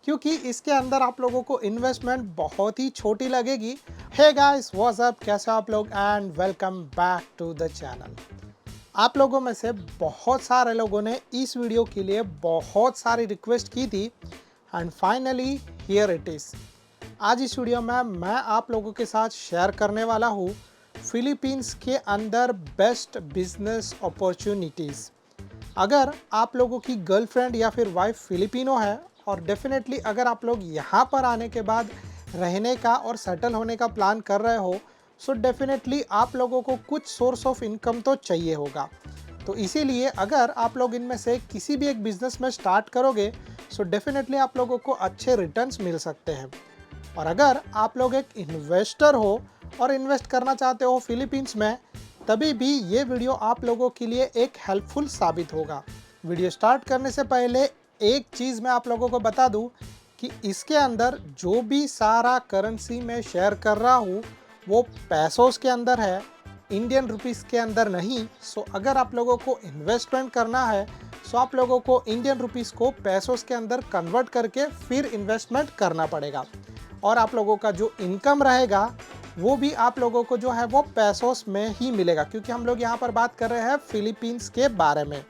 क्योंकि इसके अंदर आप लोगों को इन्वेस्टमेंट बहुत ही छोटी लगेगी। हे गाइस, व्हाट्स अप, कैसे आप लोग, and welcome back to the channel. आप लोगों में से बहुत सारे लोगों ने इस वीडियो के लिए बहुत सारी रिक्वेस्ट की थी and finally here it is. आज इस वीडियो में मैं आप लोगों के साथ शेयर करने वाला हूँ फिलीपींस के अंदर बेस्ट बिजनेस अपॉर्चुनिटीज़। अगर आप लोगों की गर्लफ्रेंड या फिर वाइफ फिलिपिनो है और डेफिनेटली अगर आप लोग यहाँ पर आने के बाद रहने का और सेटल होने का प्लान कर रहे हो, सो डेफिनेटली आप लोगों को कुछ सोर्स ऑफ इनकम तो चाहिए होगा। तो इसीलिए अगर आप लोग इनमें से किसी भी एक बिज़नेस में स्टार्ट करोगे, सो डेफिनेटली आप लोगों को अच्छे रिटर्न्स मिल सकते हैं। और अगर आप लोग एक इन्वेस्टर हो और इन्वेस्ट करना चाहते हो फिलीपींस में, तभी भी ये वीडियो आप लोगों के लिए एक हेल्पफुल साबित होगा। वीडियो स्टार्ट करने से पहले एक चीज़ मैं आप लोगों को बता दूं कि इसके अंदर जो भी सारा करेंसी मैं शेयर कर रहा हूँ वो पैसों के अंदर है, इंडियन रुपीस के अंदर नहीं। सो अगर आप लोगों को इन्वेस्टमेंट करना है, सो आप लोगों को इंडियन रुपीस को पैसों के अंदर कन्वर्ट करके फिर इन्वेस्टमेंट करना पड़ेगा। और आप लोगों का जो इनकम रहेगा वो भी आप लोगों को जो है वो पैसों में ही मिलेगा, क्योंकि हम लोग यहाँ पर बात कर रहे हैं फिलीपींस के बारे में।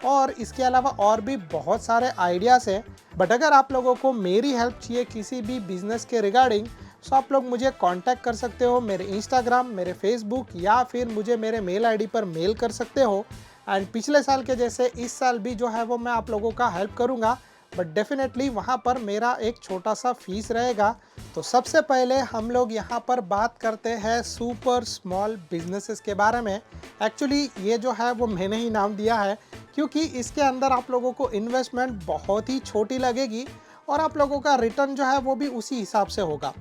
और इसके अलावा और भी बहुत सारे आइडियाज़ हैं। बट अगर आप लोगों को मेरी हेल्प चाहिए किसी भी बिजनेस के रिगार्डिंग, सो आप लोग मुझे कांटेक्ट कर सकते हो मेरे इंस्टाग्राम, मेरे फेसबुक, या फिर मुझे मेरे मेल आईडी पर मेल कर सकते हो। एंड पिछले साल के जैसे इस साल भी जो है वो मैं आप लोगों का हेल्प करूँगा, बट डेफिनेटली वहाँ पर मेरा एक छोटा सा फीस रहेगा। तो सबसे पहले हम लोग यहाँ पर बात करते हैं सुपर स्मॉल बिजनेसेस के बारे में। एक्चुअली ये जो है वो मैंने ही नाम दिया है, क्योंकि इसके अंदर आप लोगों को इन्वेस्टमेंट बहुत ही छोटी लगेगी और आप लोगों का रिटर्न जो है वो भी उसी हिसाब से होगा।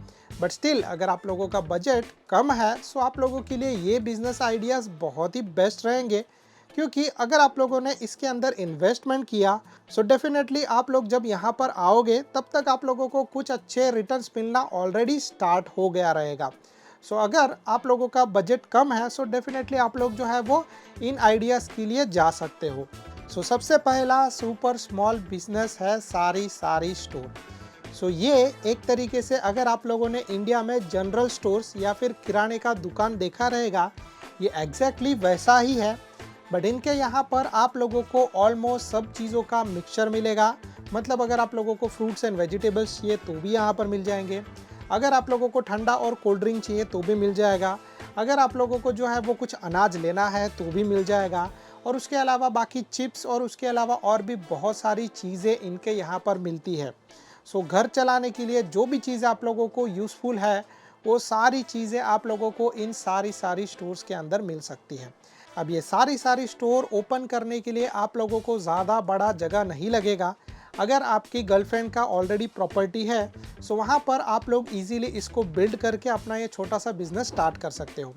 बट स्टिल अगर आप लोगों का बजट कम है, सो आप लोगों के लिए ये बिज़नेस आइडियाज़ बहुत ही बेस्ट रहेंगे। क्योंकि अगर आप लोगों ने इसके अंदर इन्वेस्टमेंट किया, सो डेफिनेटली आप लोग जब यहाँ पर आओगे तब तक आप लोगों को कुछ अच्छे रिटर्न्स मिलना ऑलरेडी स्टार्ट हो गया रहेगा। सो अगर आप लोगों का बजट कम है, सो डेफिनेटली आप लोग जो है वो इन आइडियाज़ के लिए जा सकते हो। सो सबसे पहला सुपर स्मॉल बिजनेस है सारी सारी स्टोर। सो ये एक तरीके से अगर आप लोगों ने इंडिया में जनरल स्टोर्स या फिर किराने का दुकान देखा रहेगा, ये एग्जैक्टली वैसा ही है। बट इनके यहाँ पर आप लोगों को ऑलमोस्ट सब चीज़ों का मिक्सचर मिलेगा। मतलब अगर आप लोगों को फ्रूट्स एंड वेजिटेबल्स चाहिए तो भी यहाँ पर मिल जाएंगे। अगर आप लोगों को ठंडा और कोल्ड ड्रिंक चाहिए तो भी मिल जाएगा। अगर आप लोगों को जो है वो कुछ अनाज लेना है तो भी मिल जाएगा। और उसके अलावा बाकी चिप्स और उसके अलावा और भी बहुत सारी चीज़ें इनके यहाँ पर मिलती है। सो घर चलाने के लिए जो भी चीज़ें आप लोगों को यूज़फुल है, वो सारी चीज़ें आप लोगों को इन सारी स्टोर्स के अंदर मिल सकती है। अब ये सारी स्टोर ओपन करने के लिए आप लोगों को ज़्यादा बड़ा जगह नहीं लगेगा। अगर आपकी गर्लफ्रेंड का ऑलरेडी प्रॉपर्टी है, सो वहाँ पर आप लोग इजीली इसको बिल्ड करके अपना ये छोटा सा बिजनेस स्टार्ट कर सकते हो।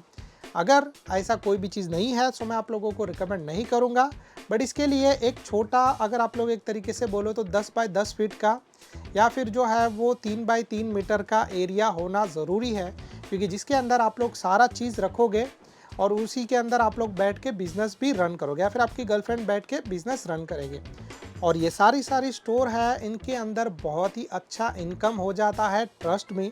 अगर ऐसा कोई भी चीज़ नहीं है, सो मैं आप लोगों को रिकमेंड नहीं करूँगा। बट इसके लिए एक छोटा, अगर आप लोग एक तरीके से बोलो तो 10 बाय 10 फीट का या फिर जो है वो 3 बाय 3 मीटर का एरिया होना ज़रूरी है, क्योंकि जिसके अंदर आप लोग सारा चीज़ रखोगे और उसी के अंदर आप लोग बैठ के बिज़नेस भी रन करोगे, या फिर आपकी गर्लफ्रेंड बैठ के बिज़नेस रन करेंगे। और ये सारी स्टोर है, इनके अंदर बहुत ही अच्छा इनकम हो जाता है, ट्रस्ट मी।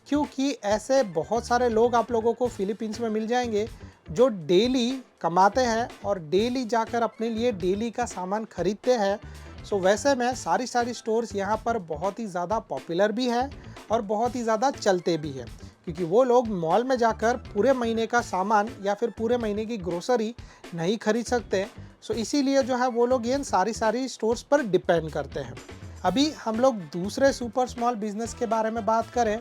क्योंकि ऐसे बहुत सारे लोग आप लोगों को फिलीपींस में मिल जाएंगे जो डेली कमाते हैं और डेली जाकर अपने लिए डेली का सामान खरीदते हैं। सो वैसे में सारी स्टोर्स यहाँ पर बहुत ही ज़्यादा पॉपुलर भी है और बहुत ही ज़्यादा चलते भी है, क्योंकि वो लोग मॉल में जाकर पूरे महीने का सामान या फिर पूरे महीने की ग्रोसरी नहीं खरीद सकते। सो इसीलिए जो है वो लोग इन सारी स्टोर्स पर डिपेंड करते हैं। अभी हम लोग दूसरे सुपर स्मॉल बिजनेस के बारे में बात करें,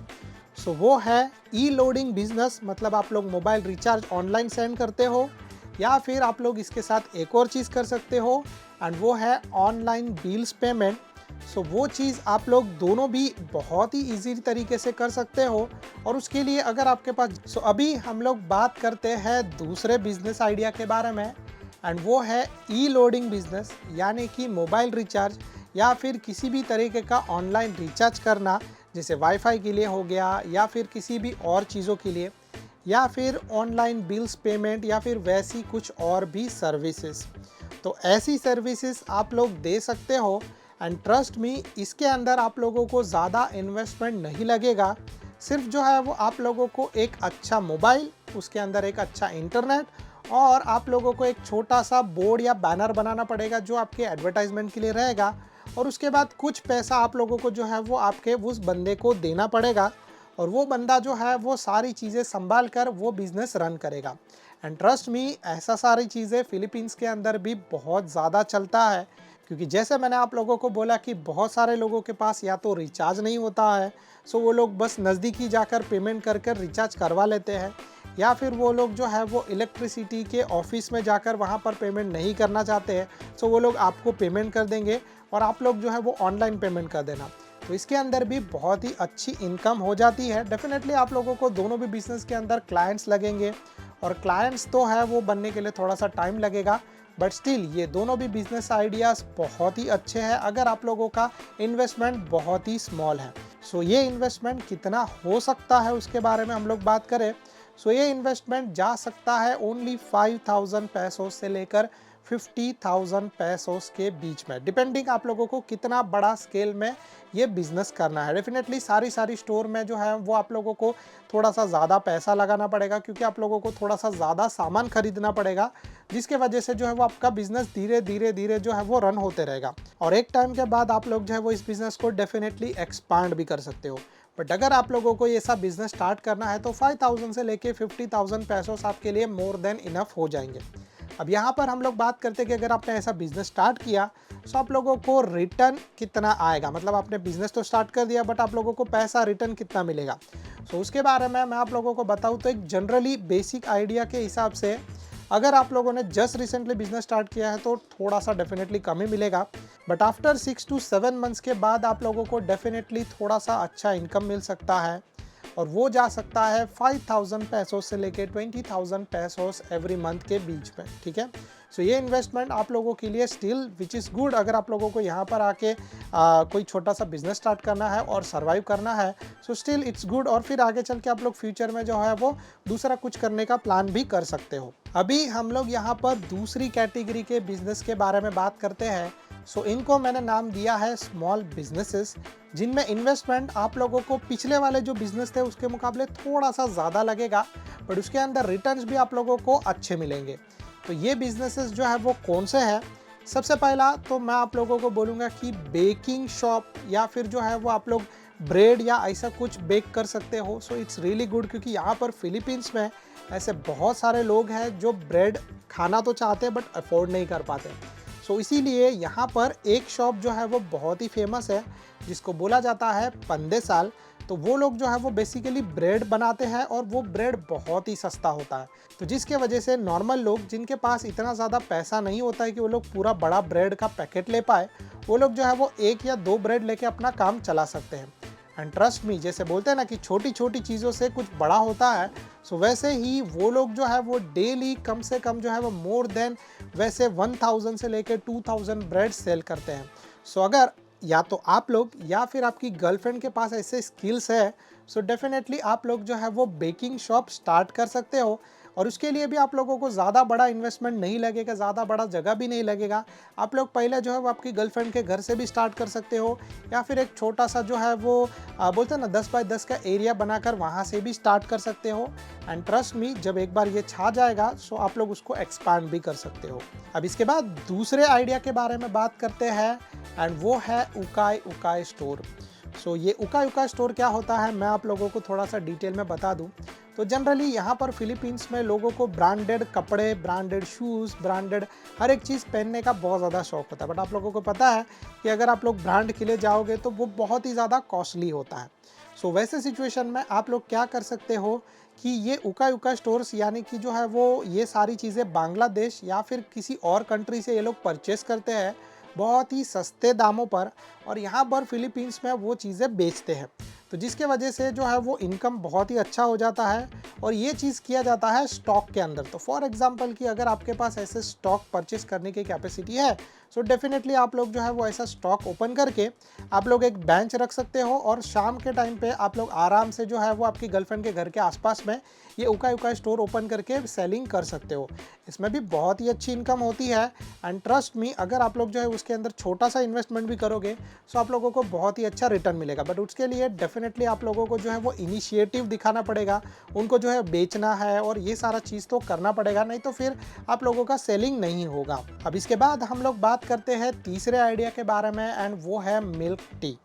सो वो है ई लोडिंग बिजनेस। मतलब आप लोग मोबाइल रिचार्ज ऑनलाइन सेंड करते हो, या फिर आप लोग इसके साथ एक और चीज़ कर सकते हो, एंड वो है ऑनलाइन बिल्स पेमेंट। सो वो चीज़ आप लोग दोनों भी बहुत ही इजी तरीके से कर सकते हो। और उसके लिए अगर आपके पास, अभी हम लोग बात करते हैं दूसरे बिजनेस आइडिया के बारे में, एंड वो है ई लोडिंग बिजनेस, यानी कि मोबाइल रिचार्ज या फिर किसी भी तरीके का ऑनलाइन रिचार्ज करना, जैसे वाईफाई के लिए हो गया या फिर किसी भी और चीज़ों के लिए, या फिर ऑनलाइन बिल्स पेमेंट, या फिर वैसी कुछ और भी सर्विसेज। तो ऐसी सर्विसेज आप लोग दे सकते हो। एंड ट्रस्ट मी, इसके अंदर आप लोगों को ज़्यादा इन्वेस्टमेंट नहीं लगेगा। सिर्फ जो है वो आप लोगों को एक अच्छा मोबाइल, उसके अंदर एक अच्छा इंटरनेट, और आप लोगों को एक छोटा सा बोर्ड या बैनर बनाना पड़ेगा जो आपके एडवर्टाइजमेंट के लिए रहेगा। और उसके बाद कुछ पैसा आप लोगों को जो है वो आपके उस बंदे को देना पड़ेगा, और वो बंदा जो है वो सारी चीज़ें संभाल कर वो बिज़नेस रन करेगा। एंड ट्रस्ट मी, ऐसा सारी चीज़ें फ़िलीपींस के अंदर भी बहुत ज़्यादा चलता है, क्योंकि जैसे मैंने आप लोगों को बोला कि बहुत सारे लोगों के पास या तो रिचार्ज नहीं होता है, सो वो लोग बस नज़दीकी जाकर पेमेंट कर कर रिचार्ज करवा लेते हैं, या फिर वो लोग जो है वो इलेक्ट्रिसिटी के ऑफिस में जाकर वहाँ पर पेमेंट नहीं करना चाहते हैं, सो वो लोग आपको पेमेंट कर देंगे और आप लोग जो है वो ऑनलाइन पेमेंट कर देना। तो इसके अंदर भी बहुत ही अच्छी इनकम हो जाती है। डेफिनेटली आप लोगों को दोनों भी बिजनेस के अंदर क्लाइंट्स लगेंगे, और क्लाइंट्स तो है वो बनने के लिए थोड़ा सा टाइम लगेगा, बट स्टिल ये दोनों भी बिजनेस आइडियाज़ बहुत ही अच्छे हैं अगर आप लोगों का इन्वेस्टमेंट बहुत ही स्मॉल है। सो ये इन्वेस्टमेंट कितना हो सकता है उसके बारे में हम लोग बात करें। सो ये इन्वेस्टमेंट जा सकता है ओनली 5,000 पैसों से लेकर 50,000 पैसोस के बीच में, डिपेंडिंग आप लोगों को कितना बड़ा स्केल में ये बिजनेस करना है। डेफिनेटली सारी स्टोर में जो है वो आप लोगों को थोड़ा सा ज़्यादा पैसा लगाना पड़ेगा, क्योंकि आप लोगों को थोड़ा सा ज़्यादा सामान खरीदना पड़ेगा, जिसके वजह से जो है वो आपका बिजनेस धीरे धीरे जो है वो रन होते रहेगा, और एक टाइम के बाद आप लोग जो है वो इस बिजनेस को डेफिनेटली एक्सपांड भी कर सकते हो। बट अगर आप लोगों को ये सब बिजनेस स्टार्ट करना है तो 5,000 से लेके 50,000 पैसोस आपके लिए मोर देन इनफ हो जाएंगे। अब यहाँ पर हम लोग बात करते हैं कि अगर आपने ऐसा बिजनेस स्टार्ट किया तो आप लोगों को रिटर्न कितना आएगा, मतलब आपने बिजनेस तो स्टार्ट कर दिया बट आप लोगों को पैसा रिटर्न कितना मिलेगा। सो उसके बारे में मैं आप लोगों को बताऊँ तो एक जनरली बेसिक आइडिया के हिसाब से अगर आप लोगों ने जस्ट रिसेंटली बिजनेस स्टार्ट किया है तो थोड़ा सा डेफिनेटली कम ही मिलेगा, बट आफ्टर 6 to 7 मंथ्स के बाद आप लोगों को डेफिनेटली थोड़ा सा अच्छा इनकम मिल सकता है, और वो जा सकता है 5,000 पैसोस से लेके 20,000 पैसोस एवरी मंथ के बीच में। ठीक है, सो ये इन्वेस्टमेंट आप लोगों के लिए स्टिल विच इज़ गुड। अगर आप लोगों को यहाँ पर आके कोई छोटा सा बिजनेस स्टार्ट करना है और सर्वाइव करना है, सो स्टिल इट्स गुड, और फिर आगे चल के आप लोग फ्यूचर में जो है वो दूसरा कुछ करने का प्लान भी कर सकते हो। अभी हम लोग यहाँ पर दूसरी कैटेगरी के बिजनेस के बारे में बात करते हैं। सो इनको मैंने नाम दिया है स्मॉल बिजनेसेस, जिनमें इन्वेस्टमेंट आप लोगों को पिछले वाले जो बिजनेस थे उसके मुकाबले थोड़ा सा ज़्यादा लगेगा, बट उसके अंदर रिटर्न्स भी आप लोगों को अच्छे मिलेंगे। तो ये बिजनेसेस जो है वो कौन से हैं? सबसे पहला तो मैं आप लोगों को बोलूँगा कि बेकिंग शॉप, या फिर जो है वो आप लोग ब्रेड या ऐसा कुछ बेक कर सकते हो। सो इट्स रियली गुड, क्योंकि यहाँ पर फिलीपींस में ऐसे बहुत सारे लोग हैं जो ब्रेड खाना तो चाहते हैं बट अफोर्ड नहीं कर पाते। सो इसीलिए यहाँ पर एक शॉप जो है वो बहुत ही फेमस है, जिसको बोला जाता है पंदे साल। तो वो लोग जो है वो बेसिकली ब्रेड बनाते हैं, और वो ब्रेड बहुत ही सस्ता होता है, तो जिसके वजह से नॉर्मल लोग जिनके पास इतना ज़्यादा पैसा नहीं होता है कि वो लोग पूरा बड़ा ब्रेड का पैकेट ले पाए, वो लोग जो है वो 1 या 2 ब्रेड लेके अपना काम चला सकते हैं। एंड ट्रस्ट मी, जैसे बोलते हैं ना कि छोटी छोटी चीज़ों से कुछ बड़ा होता है, सो वैसे ही वो लोग जो है वो डेली कम से कम जो है वो मोर देन वैसे 1,000 से लेकर 2,000 ब्रेड सेल करते हैं। सो अगर या तो आप लोग या फिर आपकी गर्लफ्रेंड के पास ऐसे स्किल्स है, सो डेफिनेटली आप लोग जो है वो बेकिंग शॉप स्टार्ट कर सकते हो, और उसके लिए भी आप लोगों को ज़्यादा बड़ा इन्वेस्टमेंट नहीं लगेगा, ज़्यादा बड़ा जगह भी नहीं लगेगा। आप लोग पहले जो है वो आपकी गर्लफ्रेंड के घर से भी स्टार्ट कर सकते हो, या फिर एक छोटा सा जो है वो बोलते हैं ना 10 बाय 10 का एरिया बनाकर वहाँ से भी स्टार्ट कर सकते हो। एंड ट्रस्ट मी, जब एक बार ये छा जाएगा सो आप लोग उसको एक्सपांड भी कर सकते हो। अब इसके बाद दूसरे आइडिया के बारे में बात करते हैं, एंड वो है उकाई उकाई स्टोर। सो ये उकाई उकाई स्टोर क्या होता है, मैं आप लोगों को थोड़ा सा डिटेल में बता दूं। तो जनरली यहाँ पर फिलीपींस में लोगों को ब्रांडेड कपड़े, ब्रांडेड शूज़, ब्रांडेड हर एक चीज़ पहनने का बहुत ज़्यादा शौक होता है, बट आप लोगों को पता है कि अगर आप लोग ब्रांड के लिए जाओगे तो वो बहुत ही ज़्यादा कॉस्टली होता है। सो वैसे सिचुएशन में आप लोग क्या कर सकते हो कि ये उकाई उकाई स्टोर्स, यानी कि जो है वो ये सारी चीज़ें बांग्लादेश या फिर किसी और कंट्री से ये लोग परचेस करते हैं बहुत ही सस्ते दामों पर, और यहाँ पर फिलीपींस में वो चीज़ें बेचते हैं। तो जिसके वजह से जो है वो इनकम बहुत ही अच्छा हो जाता है और ये चीज़ किया जाता है स्टॉक के अंदर। तो फॉर एग्जांपल कि अगर आपके पास ऐसे स्टॉक परचेस करने की कैपेसिटी है, सो डेफिनेटली आप लोग जो है वो ऐसा स्टॉक ओपन करके आप लोग एक बेंच रख सकते हो और शाम के टाइम पे आप लोग आराम से जो है वो आपकी गर्लफ्रेंड के घर के आसपास में ये उकाई उकाई स्टोर ओपन करके सेलिंग कर सकते हो। इसमें भी बहुत ही अच्छी इनकम होती है एंड ट्रस्ट मी, अगर आप लोग जो है उसके अंदर छोटा सा इन्वेस्टमेंट भी करोगे सो आप लोगों को बहुत ही अच्छा रिटर्न मिलेगा। बट उसके लिए डेफिनेटली आप लोगों को जो है वो इनिशिएटिव दिखाना पड़ेगा, उनको जो है बेचना है और ये सारा चीज़ तो करना पड़ेगा, नहीं तो फिर आप लोगों का सेलिंग नहीं होगा। अब इसके बाद हम लोग बात करते हैं तीसरे आइडिया के बारे में एंड वो है मिल्क टी।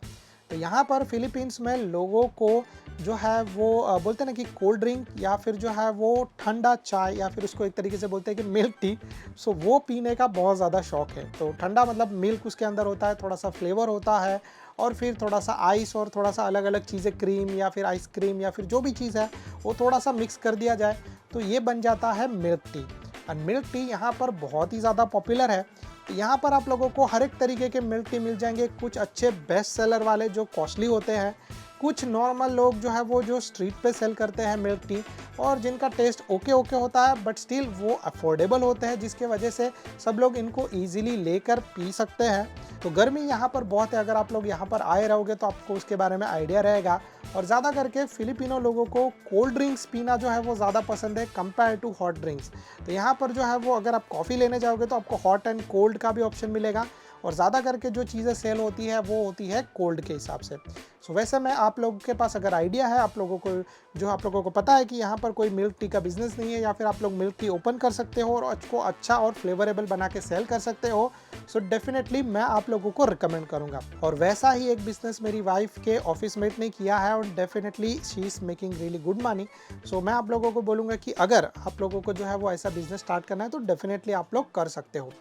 तो यहाँ पर फिलीपींस में लोगों को जो है वो बोलते हैं ना कि कोल्ड ड्रिंक या फिर जो है वो ठंडा चाय या फिर उसको एक तरीके से बोलते हैं कि मिल्क टी, सो वो पीने का बहुत ज़्यादा शौक है। तो ठंडा मतलब मिल्क उसके अंदर होता है, थोड़ा सा फ्लेवर होता है और फिर थोड़ा सा आइस और थोड़ा सा अलग अलग चीज़ें, क्रीम या फिर आइसक्रीम या फिर जो भी चीज़ है वो थोड़ा सा मिक्स कर दिया जाए तो ये बन जाता है मिल्क टी। और मिल्क टी यहाँ पर बहुत ही ज़्यादा पॉपुलर है। यहाँ पर आप लोगों को हर एक तरीके के मिल्क टी मिल जाएंगे, कुछ अच्छे बेस्ट सेलर वाले जो कॉस्टली होते हैं, कुछ नॉर्मल लोग जो है वो जो स्ट्रीट पे सेल करते हैं मिल्क टी और जिनका टेस्ट ओके ओके होता है बट स्टिल वो अफोर्डेबल होते हैं, जिसके वजह से सब लोग इनको ईजिली लेकर पी सकते हैं। तो गर्मी यहाँ पर बहुत है, अगर आप लोग यहाँ पर आए रहोगे तो आपको उसके बारे में आइडिया रहेगा। और ज़्यादा करके फिलिपिनो लोगों को कोल्ड ड्रिंक्स पीना जो है वो ज़्यादा पसंद है कंपेयर टू हॉट ड्रिंक्स। तो यहाँ पर जो है वो अगर आप कॉफ़ी लेने जाओगे तो आपको हॉट एंड कोल्ड का भी ऑप्शन मिलेगा और ज़्यादा करके जो चीज़ें सेल होती है वो होती है कोल्ड के हिसाब से। सो वैसे में आप लोगों के पास अगर आइडिया है, आप लोगों को जो आप लोगों को पता है कि यहाँ पर कोई मिल्क टी का बिजनेस नहीं है या फिर आप लोग मिल्क टी ओपन कर सकते हो और उसको अच्छा और फ्लेवरेबल बना के सेल कर सकते हो, सो डेफिनेटली मैं आप लोगों को रिकमेंड करूँगा। और वैसा ही एक बिजनेस मेरी वाइफ के ऑफिस मेट ने किया है और definitely she is making really good money. So मैं आप लोगों को बोलूँगा कि अगर आप लोगों को जो है वो ऐसा बिजनेस स्टार्ट करना है तो डेफिनेटली आप लोग कर सकते हो।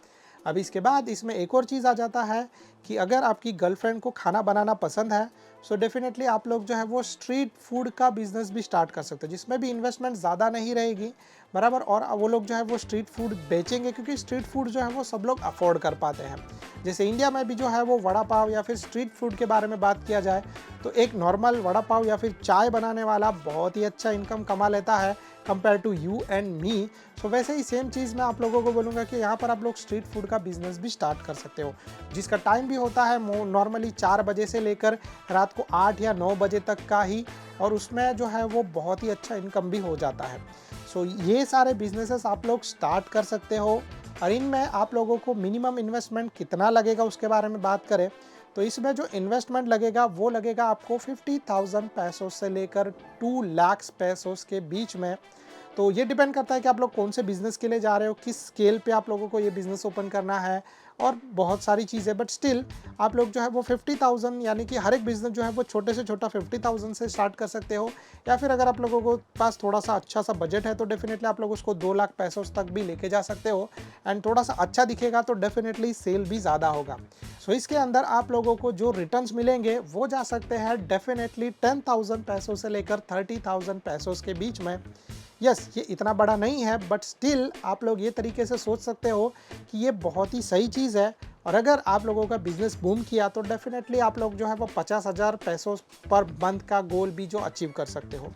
अब इसके बाद इसमें एक और चीज़ आ जाता है कि अगर आपकी गर्लफ्रेंड को खाना बनाना पसंद है, सो डेफिनेटली आप लोग जो है वो स्ट्रीट फूड का बिजनेस भी स्टार्ट कर सकते हो, जिसमें भी इन्वेस्टमेंट ज़्यादा नहीं रहेगी बराबर। और वो लोग जो है वो स्ट्रीट फूड बेचेंगे क्योंकि स्ट्रीट फूड जो है वो सब लोग अफोर्ड कर पाते हैं। जैसे इंडिया में भी जो है वो वड़ा पाव या फिर स्ट्रीट फूड के बारे में बात किया जाए तो एक नॉर्मल वड़ा पाव या फिर चाय बनाने वाला बहुत ही अच्छा इनकम कमा लेता है compare to you and me. So वैसे ही सेम चीज़ मैं आप लोगों को बोलूँगा कि यहाँ पर आप लोग स्ट्रीट फूड का बिजनेस भी स्टार्ट कर सकते हो, जिसका टाइम भी होता है नॉर्मली 4 बजे से लेकर रात को 8 या 9 बजे तक का ही, और उसमें जो है वो बहुत ही अच्छा इनकम भी हो जाता है। सो ये सारे बिजनेसेस आप लोग स्टार्ट कर सकते हो। और इनमें आप लोगों को मिनिमम इन्वेस्टमेंट कितना लगेगा उसके बारे में बात करें तो इसमें जो इन्वेस्टमेंट लगेगा वो लगेगा आपको 50,000 पैसों से लेकर 2 लाख पैसों के बीच में। तो ये डिपेंड करता है कि आप लोग कौन से बिज़नेस के लिए जा रहे हो, किस स्केल पे आप लोगों को ये बिज़नेस ओपन करना है और बहुत सारी चीज़ें। बट स्टिल आप लोग जो है वो 50,000 यानी कि हर एक बिज़नेस जो है वो छोटे से छोटा 50,000 से स्टार्ट कर सकते हो, या फिर अगर आप लोगों को पास थोड़ा सा अच्छा सा बजट है तो डेफिनेटली आप लोग उसको 2 लाख पैसों तक भी लेके जा सकते हो। एंड थोड़ा सा अच्छा दिखेगा तो डेफिनेटली सेल भी ज़्यादा होगा। सो इसके अंदर आप लोगों को जो रिटर्न्स मिलेंगे वो जा सकते हैं डेफिनेटली 10,000 पैसों से लेकर 30,000 पैसों के बीच में। यस, ये इतना बड़ा नहीं है बट स्टिल आप लोग ये तरीके से सोच सकते हो कि ये बहुत ही सही चीज़ है। और अगर आप लोगों का बिजनेस बूम किया तो डेफिनेटली आप लोग जो है वो 50,000 पैसों पर मंथ का गोल भी जो अचीव कर सकते हो।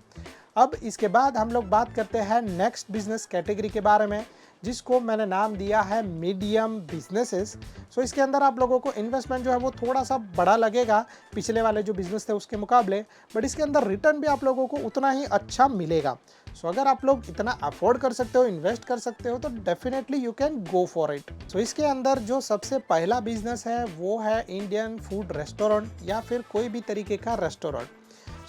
अब इसके बाद हम लोग बात करते हैं नेक्स्ट बिजनेस कैटेगरी के बारे में, जिसको मैंने नाम दिया है मीडियम बिजनेसेस। सो इसके अंदर आप लोगों को इन्वेस्टमेंट जो है वो थोड़ा सा बड़ा लगेगा पिछले वाले जो बिजनेस थे उसके मुकाबले, बट इसके अंदर रिटर्न भी आप लोगों को उतना ही अच्छा मिलेगा। सो अगर आप लोग इतना अफोर्ड कर सकते हो, इन्वेस्ट कर सकते हो तो definitely you can go for it. So इसके अंदर जो सबसे पहला बिजनेस है वो है इंडियन फूड रेस्टोरेंट या फिर कोई भी तरीके का रेस्टोरेंट।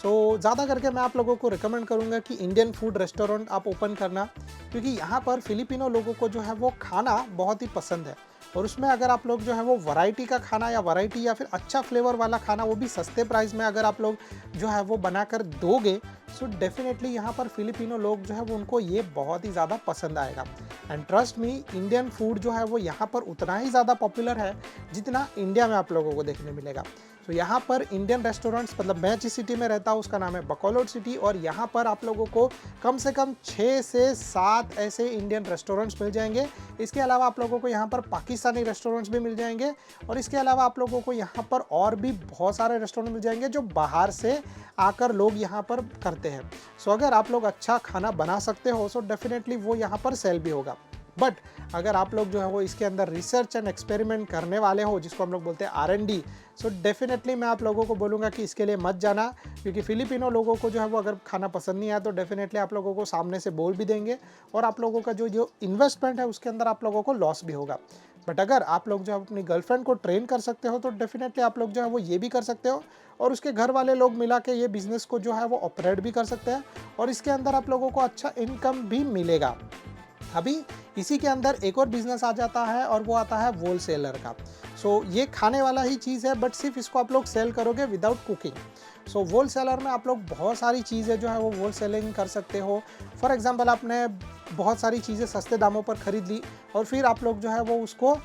सो ज़्यादा करके मैं आप लोगों को रिकमेंड करूँगा कि इंडियन फूड रेस्टोरेंट आप ओपन करना, क्योंकि यहाँ पर फिलिपिनो लोगों को जो है वो खाना बहुत ही पसंद है। और उसमें अगर आप लोग जो है वो वैरायटी का खाना या वैरायटी या फिर अच्छा फ्लेवर वाला खाना वो भी सस्ते प्राइस में अगर आप लोग जो है वो बनाकर दोगे, सो डेफिनेटली यहाँ पर फिलिपिनो लोग जो है वो उनको ये बहुत ही ज़्यादा पसंद आएगा। And trust me, Indian food जो है वो यहाँ पर उतना ही ज़्यादा पॉपुलर है जितना इंडिया में आप लोगों को देखने मिलेगा। तो यहाँ पर इंडियन रेस्टोरेंट्स, मतलब मैं जिस सिटी में रहता हूँ उसका नाम है बकौलत सिटी, और यहाँ पर आप लोगों को कम से कम 6 से 7 ऐसे इंडियन रेस्टोरेंट्स मिल जाएंगे। इसके अलावा आप लोगों को यहाँ पर पाकिस्तानी रेस्टोरेंट्स भी मिल जाएंगे, और इसके अलावा आप लोगों को यहाँ पर और भी बहुत सारे रेस्टोरेंट मिल जाएंगे जो बाहर से आकर लोग यहाँ पर करते हैं। सो अगर आप लोग अच्छा खाना बना सकते हो सो डेफिनेटली वो यहाँ पर सेल भी होगा। बट अगर आप लोग जो है वो इसके अंदर रिसर्च एंड एक्सपेरिमेंट करने वाले हो, जिसको हम लोग बोलते हैं R&D, सो डेफिनेटली मैं आप लोगों को बोलूँगा कि इसके लिए मत जाना, क्योंकि फिलिपिनो लोगों को जो है वो अगर खाना पसंद नहीं आया तो डेफिनेटली आप लोगों को सामने से बोल भी देंगे, और आप लोगों का जो इन्वेस्टमेंट है उसके अंदर आप लोगों को लॉस भी होगा। बट अगर आप लोग जो है अपनी गर्लफ्रेंड को ट्रेन कर सकते हो तो डेफिनेटली आप लोग जो है वो ये भी कर सकते हो, और उसके घर वाले लोग मिला के ये बिज़नेस को जो है वो ऑपरेट भी कर सकते हैं, और इसके अंदर आप लोगों को अच्छा इनकम भी मिलेगा। अभी इसी के अंदर एक और बिजनेस आ जाता है, और वो आता है होल सेलर का। सो ये खाने वाला ही चीज़ है, बट सिर्फ इसको आप लोग सेल करोगे without cooking. So wholesaler में आप लोग बहुत सारी चीज़ें जो है वो होल सेलिंग कर सकते हो। फॉर एग्जांपल आपने बहुत सारी चीज़ें सस्ते दामों पर ख़रीद ली, और फिर आप लोग जो है वो उसको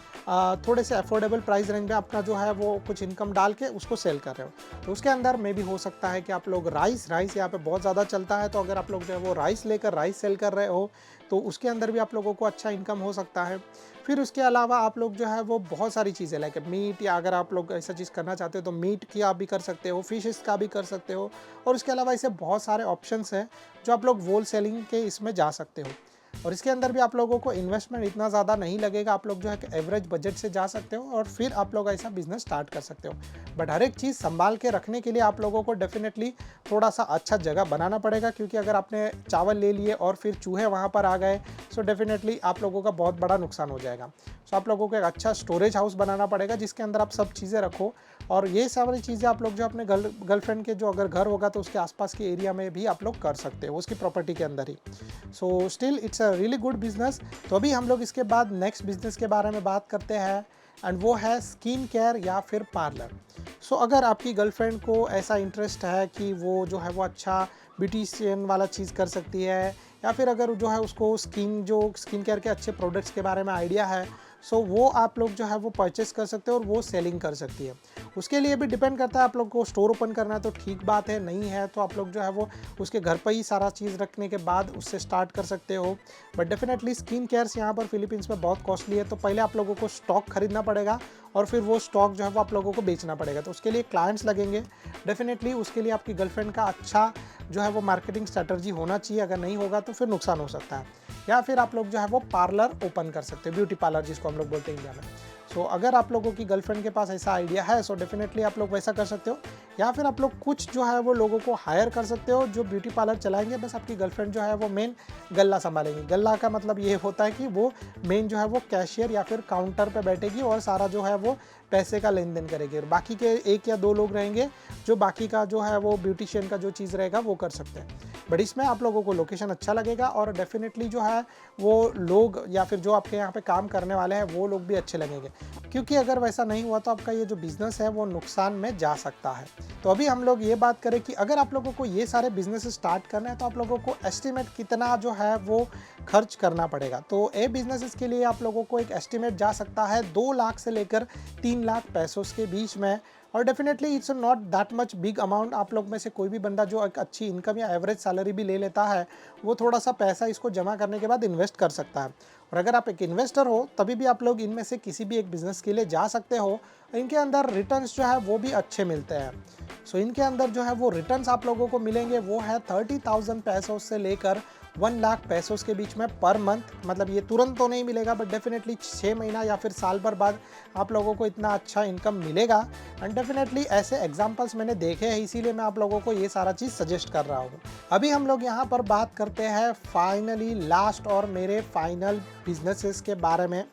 थोड़े से अफोर्डेबल प्राइस रेंज में अपना जो है वो कुछ इनकम डाल के उसको सेल कर रहे हो। तो उसके अंदर में भी हो सकता है कि आप लोग राइस यहाँ पे बहुत ज़्यादा चलता है, तो अगर आप लोग जो है वो राइस लेकर राइस सेल कर रहे हो तो उसके अंदर भी आप लोगों को अच्छा इनकम हो सकता है। फिर उसके अलावा आप लोग जो है वो बहुत सारी चीज़ें लाइक मीट, या अगर आप लोग ऐसा चीज़ करना चाहते हो तो मीट की आप भी कर सकते हो, फिशेस का भी कर सकते हो, और उसके अलावा ऐसे बहुत सारे ऑप्शंस हैं जो आप लोग होल सेलिंग के इसमें जा सकते हो। और इसके अंदर भी आप लोगों को इन्वेस्टमेंट इतना ज़्यादा नहीं लगेगा, आप लोग जो है एवरेज बजट से जा सकते हो, और फिर आप लोग ऐसा बिजनेस स्टार्ट कर सकते हो। बट हर एक चीज़ संभाल के रखने के लिए आप लोगों को डेफिनेटली थोड़ा सा अच्छा जगह बनाना पड़ेगा, क्योंकि अगर आपने चावल ले लिए और फिर चूहे वहाँ पर आ गए सो डेफिनेटली आप लोगों का बहुत बड़ा नुकसान हो जाएगा। सो आप लोगों को एक अच्छा स्टोरेज हाउस बनाना पड़ेगा जिसके अंदर आप सब चीज़ें रखो, और ये सारी चीज़ें आप लोग जो अपने गर्लफ्रेंड के जो अगर घर होगा तो उसके आसपास के एरिया में भी आप लोग कर सकते हो, उसकी प्रॉपर्टी के अंदर ही। So still it's a really good business. तो अभी हम लोग इसके बाद नेक्स्ट बिजनेस के बारे में बात करते हैं, एंड वो है स्किन केयर या फिर पार्लर। सो अगर आपकी गर्लफ्रेंड को ऐसा इंटरेस्ट है कि वो जो है वो अच्छा ब्यूटिशियन वाला चीज़ कर सकती है, या फिर अगर जो है उसको स्किन केयर के अच्छे प्रोडक्ट्स के बारे में आइडिया है, सो वो आप लोग जो है वो परचेस कर सकते हो और वो सेलिंग कर सकती है। उसके लिए भी डिपेंड करता है, आप लोग को स्टोर ओपन करना है तो ठीक बात है, नहीं है तो आप लोग जो है वो उसके घर पर ही सारा चीज़ रखने के बाद उससे स्टार्ट कर सकते हो। बट डेफिनेटली स्किन केयर्स यहाँ पर फिलीपींस में बहुत कॉस्टली है, तो पहले आप लोगों को स्टॉक खरीदना पड़ेगा, और फिर वो स्टॉक जो है वो आप लोगों को बेचना पड़ेगा, तो उसके लिए क्लाइंट्स लगेंगे। डेफिनेटली उसके लिए आपकी गर्लफ्रेंड का अच्छा जो है वो मार्केटिंग स्ट्रैटेजी होना चाहिए, अगर नहीं होगा तो फिर नुकसान हो सकता है। या फिर आप लोग जो है वो पार्लर ओपन कर सकते हो, ब्यूटी पार्लर जिसको हम लोग बोलते हैं इंडिया में। सो अगर आप लोगों की गर्लफ्रेंड के पास ऐसा आइडिया है सो डेफिनेटली आप लोग वैसा कर सकते हो, या फिर आप लोग कुछ जो है वो लोगों को हायर कर सकते हो जो ब्यूटी पार्लर चलाएंगे, बस आपकी गर्लफ्रेंड जो है वो मेन गल्ला संभालेंगी। गल्ला का मतलब ये होता है कि वो मेन जो है वो कैशियर या फिर काउंटर पे बैठेगी और सारा जो है वो पैसे का लेन देन करेगी, और बाकी के 1 या 2 लोग रहेंगे जो बाकी का जो है वो ब्यूटिशियन का जो चीज़ रहेगा वो कर सकते हैं। बट इसमें आप लोगों को लोकेशन अच्छा लगेगा, और डेफिनेटली जो है वो लोग या फिर जो आपके यहाँ पे काम करने वाले हैं वो लोग भी अच्छे लगेंगे, क्योंकि अगर वैसा नहीं हुआ तो आपका ये जो बिज़नेस है वो नुकसान में जा सकता है। तो अभी हम लोग ये बात करें कि अगर आप लोगों को ये सारे बिजनेस स्टार्ट करना है तो आप लोगों को एस्टिमेट कितना जो है वो खर्च करना पड़ेगा। तो ये बिजनेसेस के लिए आप लोगों को एक एस्टिमेट जा सकता है 2 लाख से लेकर 3 लाख पैसों के बीच में, और definitely it's not that much big amount. आप लोग में से कोई भी बंदा जो एक अच्छी इनकम या एवरेज सैलरी भी ले लेता है वो थोड़ा सा पैसा इसको जमा करने के बाद इन्वेस्ट कर सकता है। और अगर आप एक इन्वेस्टर हो तभी भी आप लोग इनमें से किसी भी एक बिज़नेस के लिए जा सकते हो। इनके अंदर रिटर्न्स जो है वो भी अच्छे मिलते हैं। सो इनके अंदर जो है वो रिटर्न्स आप लोगों को मिलेंगे वो है 30,000 पैसों से लेकर 1 लाख पैसों के बीच में पर मंथ। मतलब ये तुरंत तो नहीं मिलेगा बट डेफिनेटली 6 महीना या फिर साल भर बाद आप लोगों को इतना अच्छा इनकम मिलेगा। एंड डेफिनेटली ऐसे एग्जांपल्स मैंने देखे हैं, इसीलिए मैं आप लोगों को ये सारा चीज़ सजेस्ट कर रहा हूँ। अभी हम लोग यहाँ पर बात करते हैं फाइनली लास्ट और मेरे फाइनल बिजनेसेस के बारे में,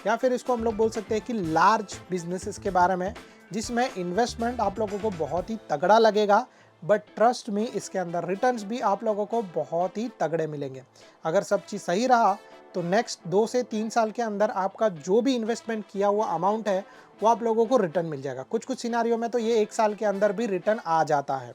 या फिर इसको हम लोग बोल सकते हैं कि लार्ज बिजनेसेस के बारे में, जिसमें इन्वेस्टमेंट आप लोगों को बहुत ही तगड़ा लगेगा, बट ट्रस्ट मी इसके अंदर रिटर्न्स भी आप लोगों को बहुत ही तगड़े मिलेंगे। अगर सब चीज़ सही रहा तो नेक्स्ट 2 से 3 साल के अंदर आपका जो भी इन्वेस्टमेंट किया हुआ अमाउंट है वो आप लोगों को रिटर्न मिल जाएगा। कुछ कुछ सिनारियों में तो ये 1 साल के अंदर भी रिटर्न आ जाता है।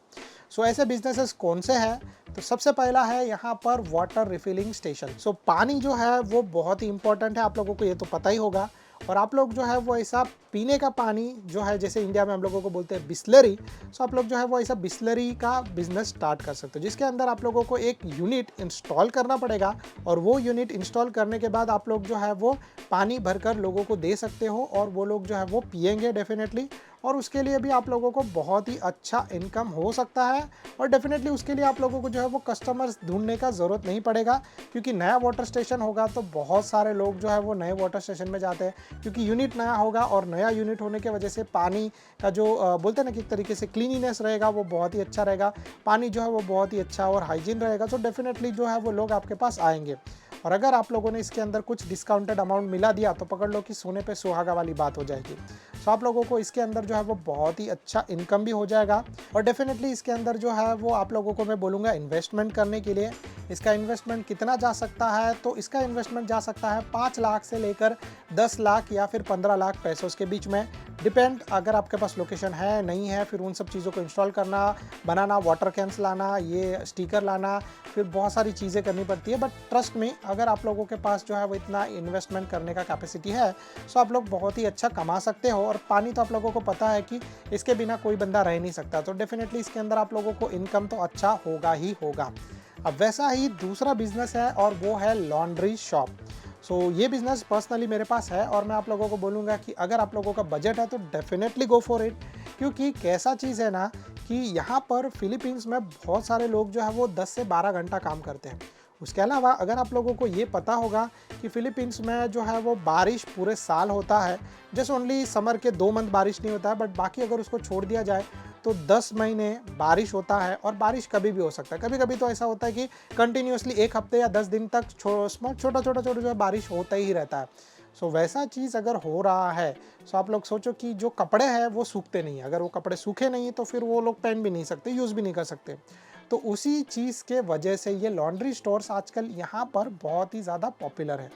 सो ऐसे बिजनेसेस कौन से हैं? तो सबसे पहला है यहाँ पर वाटर रिफिलिंग स्टेशन। सो पानी जो है वो बहुत ही इंपॉर्टेंट है, आप लोगों को ये तो पता ही होगा। और आप लोग जो है वो ऐसा पीने का पानी जो है, जैसे इंडिया में हम लोगों को बोलते हैं बिस्लरी, सो आप लोग जो है वो ऐसा बिस्लरी का बिजनेस स्टार्ट कर सकते हो, जिसके अंदर आप लोगों को एक यूनिट इंस्टॉल करना पड़ेगा और वो यूनिट इंस्टॉल करने के बाद आप लोग जो है वो पानी भरकर लोगों को दे सकते हो और वो लोग जो है वो पिएंगे डेफिनेटली, और उसके लिए भी आप लोगों को बहुत ही अच्छा इनकम हो सकता है। और डेफिनेटली उसके लिए आप लोगों को जो है वो कस्टमर्स ढूंढने का ज़रूरत नहीं पड़ेगा, क्योंकि नया वाटर स्टेशन होगा तो बहुत सारे लोग जो है वो नए वाटर स्टेशन में जाते हैं, क्योंकि यूनिट नया होगा और नया यूनिट होने की वजह से पानी का जो बोलते हैं ना कि एक तरीके से क्लीनिनेस रहेगा वो बहुत ही अच्छा रहेगा, पानी जो है वो बहुत ही अच्छा और हाइजीन रहेगा, तो डेफिनेटली जो है वो लोग आपके पास आएंगे। और अगर आप लोगों ने इसके अंदर कुछ डिस्काउंटेड अमाउंट मिला दिया तो पकड़ लो कि सोने पे सुहागा वाली बात हो जाएगी। सो आप लोगों को इसके अंदर जो है वो बहुत ही अच्छा इनकम भी हो जाएगा। और डेफिनेटली इसके अंदर जो है वो आप लोगों को मैं बोलूँगा इन्वेस्टमेंट करने के लिए। इसका इन्वेस्टमेंट कितना जा सकता है, तो इसका इन्वेस्टमेंट जा सकता है 5 लाख से लेकर 10 लाख या फिर 15 लाख पैसों के बीच में, डिपेंड अगर आपके पास लोकेशन है नहीं है, फिर उन सब चीज़ों को इंस्टॉल करना, बनाना, वाटर कैंस लाना, ये स्टिकर लाना, फिर बहुत सारी चीज़ें करनी पड़ती है। बट ट्रस्ट में अगर आप लोगों के पास जो है वो इतना इन्वेस्टमेंट करने का कैपेसिटी है, सो आप लोग बहुत ही अच्छा कमा सकते हो। और पानी तो आप लोगों को पता है कि इसके बिना कोई बंदा रह नहीं सकता, तो डेफिनेटली इसके अंदर आप लोगों को इनकम तो अच्छा होगा ही होगा। अब वैसा ही दूसरा बिजनेस है और वो है लॉन्ड्री शॉप। सो ये बिज़नेस पर्सनली मेरे पास है और मैं आप लोगों को बोलूँगा कि अगर आप लोगों का बजट है तो डेफिनेटली गो फॉर इट, क्योंकि कैसा चीज़ है ना कि यहाँ पर फिलीपींस में बहुत सारे लोग जो है वो 10 से 12 घंटा काम करते हैं। उसके अलावा अगर आप लोगों को ये पता होगा कि फिलीपींस में जो है वो बारिश पूरे साल होता है, जस्ट ओनली समर के 2 मंथ बारिश नहीं होता है, बट बाकी अगर उसको छोड़ दिया जाए तो 10 महीने बारिश होता है। और बारिश कभी भी हो सकता है, कभी कभी तो ऐसा होता है कि कंटिन्यूसली 1 हफ्ते या 10 दिन तक छोटा छोटा जो है बारिश होता ही रहता है। सो वैसा चीज़ अगर हो रहा है, सो आप लोग सोचो कि जो कपड़े हैं वो सूखते नहीं, अगर वो कपड़े सूखे नहीं तो फिर वो लोग पहन भी नहीं सकते, यूज़ भी नहीं कर सकते। तो उसी चीज़ के वजह से ये लॉन्ड्री स्टोर्स आजकल यहाँ पर बहुत ही ज़्यादा पॉपुलर है।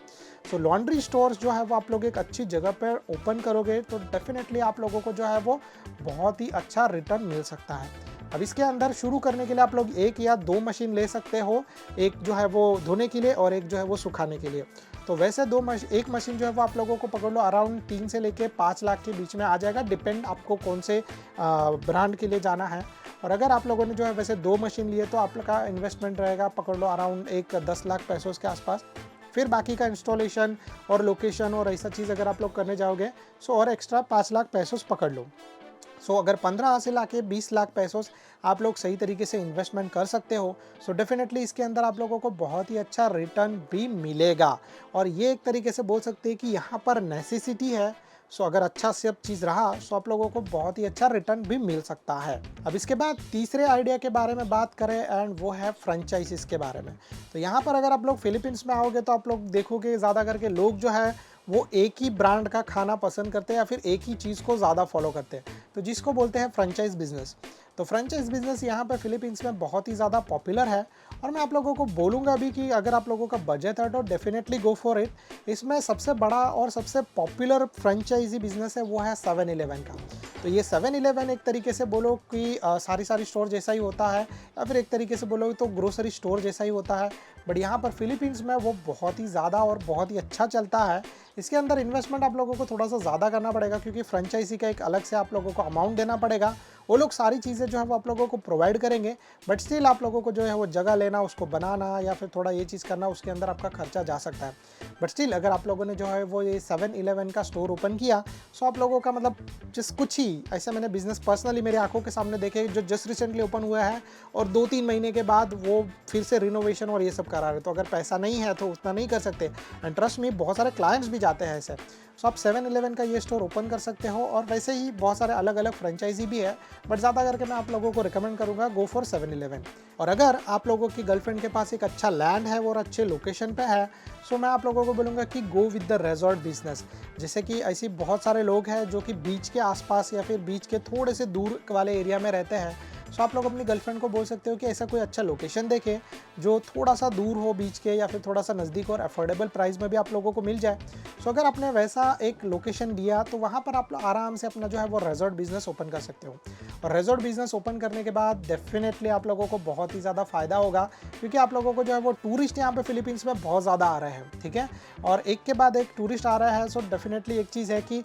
सो लॉन्ड्री स्टोर्स जो है वो आप लोग एक अच्छी जगह पर ओपन करोगे तो डेफिनेटली आप लोगों को जो है वो बहुत ही अच्छा रिटर्न मिल सकता है। अब इसके अंदर शुरू करने के लिए आप लोग 1 या 2 मशीन ले सकते हो, एक जो है वो धोने के लिए और एक जो है वो सुखाने के लिए। तो वैसे एक मशीन जो है वो आप लोगों को पकड़ लो अराउंड 3 से लेके 5 लाख के बीच में आ जाएगा, डिपेंड आपको कौन से ब्रांड के लिए जाना है। और अगर आप लोगों ने जो है वैसे 2 मशीन लिए तो आप लोग का इन्वेस्टमेंट रहेगा पकड़ लो अराउंड एक 10 लाख पैसों के आसपास। फिर बाकी का इंस्टॉलेशन और लोकेशन और ऐसा चीज़ अगर आप लोग करने जाओगे सो और एक्स्ट्रा 5 लाख पैसों पकड़ लो। सो अगर 15 से लाके 20 लाख पैसों आप लोग सही तरीके से इन्वेस्टमेंट कर सकते हो, सो डेफिनेटली इसके अंदर आप लोगों को बहुत ही अच्छा रिटर्न भी मिलेगा। और ये एक तरीके से बोल सकते हैं कि यहाँ पर नेसेसिटी है, सो अगर अच्छा सब चीज़ रहा सो आप लोगों को बहुत ही अच्छा रिटर्न भी मिल सकता है। अब इसके बाद तीसरे आइडिया के बारे में बात करें एंड वो है फ्रेंचाइजीज के बारे में। तो यहाँ पर अगर आप लोग फिलीपींस में आओगे तो आप लोग देखोगे ज़्यादा करके लोग जो है वो एक ही ब्रांड का खाना पसंद करते हैं या फिर एक ही चीज़ को ज़्यादा फॉलो करते हैं, तो जिसको बोलते हैं फ्रेंचाइज बिजनेस। तो फ्रेंचाइज बिजनेस यहाँ पे फिलीपींस में बहुत ही ज़्यादा पॉपुलर है और मैं आप लोगों को बोलूँगा भी कि अगर आप लोगों का बजट है तो डेफिनेटली गो फॉर इट। इसमें सबसे बड़ा और सबसे पॉपुलर फ्रेंचाइजी बिजनेस है वो है 7-Eleven का। तो ये 7-Eleven एक तरीके से बोलो कि सारी स्टोर जैसा ही होता है या फिर एक तरीके से बोलो तो ग्रोसरी स्टोर जैसा ही होता है, बट यहाँ पर फिलीपींस में वो बहुत ही ज़्यादा और बहुत ही अच्छा चलता है। इसके अंदर इन्वेस्टमेंट आप लोगों को थोड़ा सा ज़्यादा करना पड़ेगा, क्योंकि फ्रेंचाइजी का एक अलग से आप लोगों को अमाउंट देना पड़ेगा। वो लोग सारी चीज़ें जो है वो आप लोगों को प्रोवाइड करेंगे, बट स्टिल आप लोगों को जो है वो जगह लेना, उसको बनाना या फिर थोड़ा ये चीज़ करना, उसके अंदर आपका खर्चा जा सकता है। बट स्टिल अगर आप लोगों ने जो है वो ये 7-Eleven का स्टोर ओपन किया, सो आप लोगों का मतलब जिस कुछ ही ऐसे मैंने बिजनेस पर्सनली मेरी आंखों के सामने देखे जो जस्ट रिसेंटली ओपन हुआ है और 2-3 महीने के बाद वो फिर से रिनोवेशन और ये सब करा रहे। तो अगर पैसा नहीं है तो उतना नहीं कर सकते, एंड ट्रस्ट में बहुत सारे क्लाइंट्स भी जाते हैं ऐसे। सो आप 7-Eleven का ये स्टोर ओपन कर सकते हो और वैसे ही बहुत सारे अलग अलग फ्रेंचाइजी भी है, बट ज़्यादा करके मैं आप लोगों को रिकमेंड करूँगा गो फॉर 7-Eleven। और अगर आप लोगों की गर्लफ्रेंड के पास एक अच्छा लैंड है और अच्छे लोकेशन पे है, सो मैं आप लोगों को बोलूँगा कि go with the resort business. जैसे कि ऐसी बहुत सारे लोग हैं जो कि बीच के आसपास या फिर बीच के थोड़े से दूर वाले एरिया में रहते हैं, सो आप लोग अपनी गर्लफ्रेंड को बोल सकते हो कि ऐसा कोई अच्छा लोकेशन देखे जो थोड़ा सा दूर हो बीच के या फिर थोड़ा सा नज़दीक और अफोर्डेबल प्राइस में भी आप लोगों को मिल जाए। सो अगर आपने वैसा एक लोकेशन दिया तो वहाँ पर आप आराम से अपना जो है वो रिजॉर्ट बिजनेस ओपन कर सकते हो। और रिजॉर्ट बिजनेस ओपन करने के बाद डेफिनेटली आप लोगों को बहुत ही ज़्यादा फ़ायदा होगा, क्योंकि आप लोगों को जो है वो टूरिस्ट यहाँ पे फिलीपींस में बहुत ज़्यादा आ रहे हैं, ठीक है। और एक के बाद एक टूरिस्ट आ रहा है। सो डेफिनेटली एक चीज़ है कि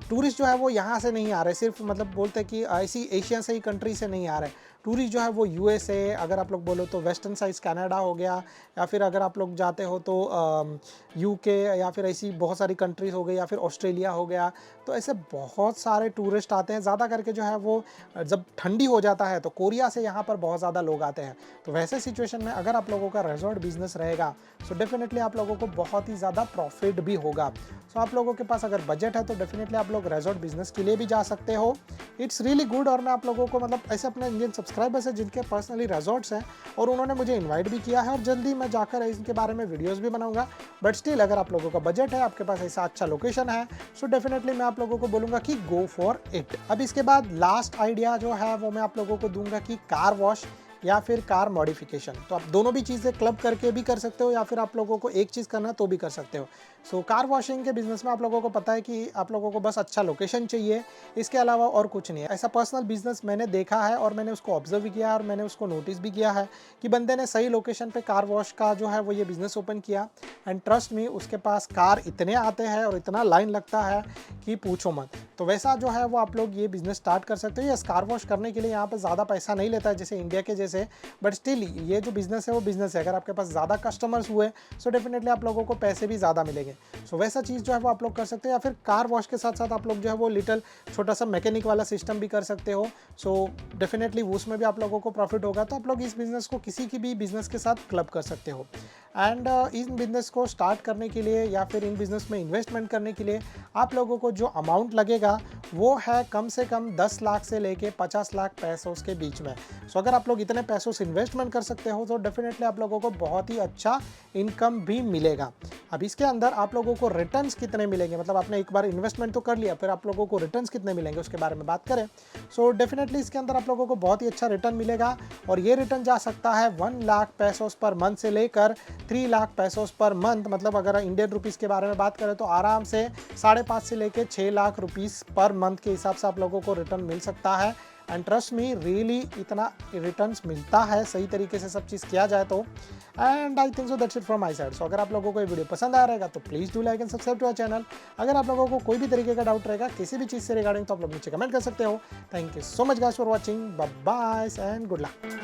टूरिस्ट जो है वो यहाँ से नहीं आ रहे, सिर्फ मतलब बोलते हैं कि ऐसी एशिया से ही कंट्री से नहीं आ रहे। टूरिस्ट जो है वो यूएसए, अगर आप लोग बोलो तो वेस्टर्न साइड कनाडा हो गया, या फिर अगर आप लोग जाते हो तो यूके, या फिर ऐसी बहुत सारी कंट्रीज़ हो गई, या फिर ऑस्ट्रेलिया हो गया। तो ऐसे बहुत सारे टूरिस्ट आते हैं, ज़्यादा करके जो है वो जब ठंडी हो जाता है तो कोरिया से यहाँ पर बहुत ज़्यादा लोग आते हैं। तो वैसे सिचुएशन में अगर आप लोगों का रिजॉर्ट बिजनेस रहेगा सो डेफिनेटली आप लोगों को बहुत ही ज़्यादा प्रॉफिट भी होगा। सो आप लोगों के पास अगर बजट है तो डेफिनेटली आप लोग रिजॉर्ट बिजनेस के लिए भी जा सकते हो। It's really good. और मैं आप लोगों को मतलब ऐसे अपने इंडियन सब्सक्राइबर्स हैं जिनके पर्सनली रिजॉर्ट्स हैं और उन्होंने मुझे इन्वाइट भी किया है, और जल्दी मैं जाकर इनके बारे में वीडियोज़ भी बनाऊंगा। बट स्टिल अगर आप लोगों का बजट है, आपके पास ऐसा अच्छा लोकेशन है, सो डेफिनेटली मैं आप लोगों को बोलूँगा कि गो फॉर इट। अब इसके बाद लास्ट आइडिया जो है वो मैं आप लोगों को दूंगा कि कार वॉश या फिर कार मॉडिफिकेशन। तो आप दोनों भी चीज़ें क्लब करके भी कर सकते हो, या फिर आप लोगों को एक चीज़ करना तो भी कर सकते हो। सो कार वॉशिंग के बिजनेस में आप लोगों को पता है कि आप लोगों को बस अच्छा लोकेशन चाहिए, इसके अलावा और कुछ नहीं है। ऐसा पर्सनल बिजनेस मैंने देखा है और मैंने उसको ऑब्जर्व भी किया है और मैंने उसको नोटिस भी किया है कि बंदे ने सही लोकेशन पे कार वॉश का जो है वो ये बिज़नेस ओपन किया, एंड ट्रस्ट मी उसके पास कार इतने आते हैं और इतना लाइन लगता है कि पूछो मत। तो वैसा जो है वो आप लोग ये बिज़नेस स्टार्ट कर सकते हो। ये कार वॉश करने के लिए यहाँ पर ज़्यादा पैसा नहीं लेता है जैसे इंडिया के जैसे, बट स्टिल ये जो बिज़नेस है वो बिज़नेस है। अगर आपके पास ज़्यादा कस्टमर्स हुए सो डेफिनेटली आप लोगों को पैसे भी ज़्यादा मिलेंगे। सो वैसा चीज़ जो है वो आप लोग कर सकते हो, या फिर कार वॉश के साथ साथ आप लोग जो है वो लिटिल छोटा सा मैकेनिक वाला सिस्टम भी कर सकते हो। सो डेफिनेटली उसमें भी आप लोगों को प्रॉफिट होगा। तो आप लोग इस बिज़नेस को किसी की भी बिज़नेस के साथ क्लब कर सकते हो। एंड इन बिज़नेस को स्टार्ट करने के लिए या फिर इन बिज़नेस में इन्वेस्टमेंट करने के लिए आप लोगों को जो अमाउंट लगेगा वो है कम से कम 10 लाख से लेके 50 लाख पैसों के बीच में। सो अगर आप लोग इतने पैसों से इन्वेस्टमेंट कर सकते हो तो डेफिनेटली आप लोगों को बहुत ही अच्छा इनकम भी मिलेगा। अब इसके अंदर आप लोगों को रिटर्न्स कितने मिलेंगे, मतलब आपने एक बार इन्वेस्टमेंट तो कर लिया, फिर आप लोगों को रिटर्न्स कितने मिलेंगे उसके बारे में बात करें। सो डेफिनेटली इसके अंदर आप लोगों को बहुत ही अच्छा रिटर्न मिलेगा, और ये रिटर्न जा सकता है 1 लाख पैसों पर मंथ से लेकर 3 लाख पैसों पर मंथ। मतलब अगर इंडियन रुपीज़ के बारे में बात करें तो आराम से 5.5 से लेकर 6 लाख रुपीज़ पर मंथ के हिसाब से आप लोगों को रिटर्न मिल सकता है। एंड ट्रस्ट मी रियली इतना रिटर्न्स मिलता है सही तरीके से सब चीज़ किया जाए तो। And I think so that's it from my side. So अगर आप लोगों को ये वीडियो पसंद आ रहेगा तो please do like and subscribe to our channel. अगर आप लोगों को कोई भी तरीके का डाउट रहेगा किसी भी चीज़ से रिगार्डिंग तो आप लोग नीचे कमेंट कर सकते हो। Thank you so much guys for watching, bye bye and good luck.